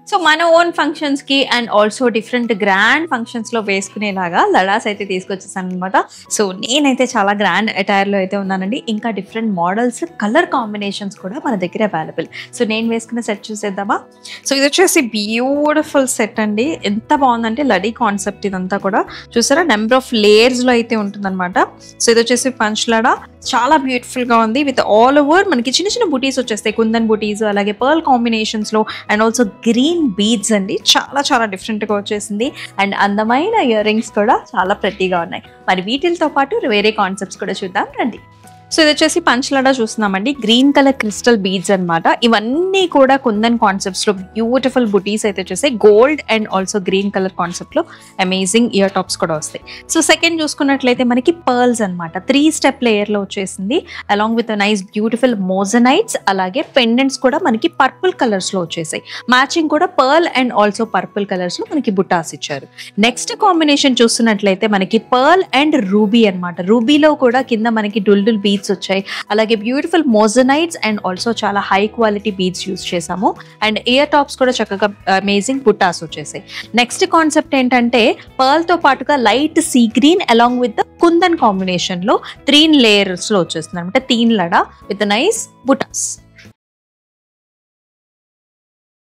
So మన own functions కి and also different grand functions లో వేసుకునేలాగా లడాస్ అయితే తీసుకొచ్చేసాను అనమాట. సో నేనైతే చాలా గ్రాండ్ అటైర్ లో అయితే ఉన్నానండి. ఇంకా డిఫరెంట్ మోడల్స్, కలర్ కాంబినేషన్స్ కూడా మన దగ్గర అవైలబుల్. సో నేను వేసుకున్న సెట్ చూసేద్దామా. సో ఇది వచ్చేసి బ్యూటిఫుల్ సెట్ అండి. ఎంత బాగుందంటే లడీ కాన్సెప్ట్ ఇదంతా కూడా చూసారా, నెంబర్ ఆఫ్ లేయర్స్ లో అయితే ఉంటుందన్నమాట. సో ఇది వచ్చేసి పంచ్ లడా, చాలా బ్యూటిఫుల్ గా ఉంది. విత్ ఆల్ ఓవర్ మనకి చిన్న చిన్న బుటీస్ వచ్చేస్తాయి, కుందన్ బుటీస్, అలాగే పర్ల్ కాంబినేషన్స్ లో అండ్ ఆల్సో గ్రీన్ బీడ్స్ అండి. చాలా చాలా డిఫరెంట్ గా వచ్చేసింది. అండ్ అందమైన ఇయర్ రింగ్స్ కూడా చాలా ప్రెట్టీగా ఉన్నాయి. మరి వీటితో పాటు వేరే కాన్సెప్ట్స్ కూడా చూద్దాం రండి. సో ఇది వచ్చేసి పంచ్ లడా చూస్తున్నామండి. గ్రీన్ కలర్ క్రిస్టల్ బీడ్స్ అనమాట. ఇవన్నీ కూడా కుందన్ కాన్సెప్ట్స్ లో బ్యూటిఫుల్ బుటీస్ అయితే వచ్చేసాయి. Gold and also green colour concept లో అమేజింగ్ ఇయర్ టాప్స్ కూడా వస్తాయి. సో సెకండ్ చూసుకున్నట్లయితే మనకి పర్ల్స్ అనమాట. 3 స్టెప్ లేయర్ లో వచ్చేసింది. అలాంగ్ విత్ నైస్ బ్యూటిఫుల్ మోజనైట్స్, అలాగే పెండెంట్స్ కూడా మనకి పర్పుల్ కలర్స్ లో వచ్చేసాయి. మ్యాచింగ్ కూడా pearl and also purple colours లో మనకి బుటాస్ ఇచ్చారు. నెక్స్ట్ కాంబినేషన్ చూస్తున్నట్లయితే మనకి పర్ల్ అండ్ రూబీ అనమాట. రూబీలో కూడా కింద మనకి డుల్ బీడ్స్ వచ్చాయి. అలాగే బ్యూటిఫుల్ మోజనైట్స్ అండ్ ఆల్సో చాలా హై క్వాలిటీ బీడ్స్ యూజ్ చేసాము. అండ్ ఇయర్ టాప్స్ కూడా చక్కగా అమేజింగ్ బుటాస్ వచ్చేసాయి. నెక్స్ట్ కాన్సెప్ట్ ఏంటంటే పర్ల్ తో పాటుగా light sea green along with kundan combination లో 3 లేయర్స్ లో వచ్చేస్తుంది అనమాట. 3 లడా విత్ నైస్ బుటాస్.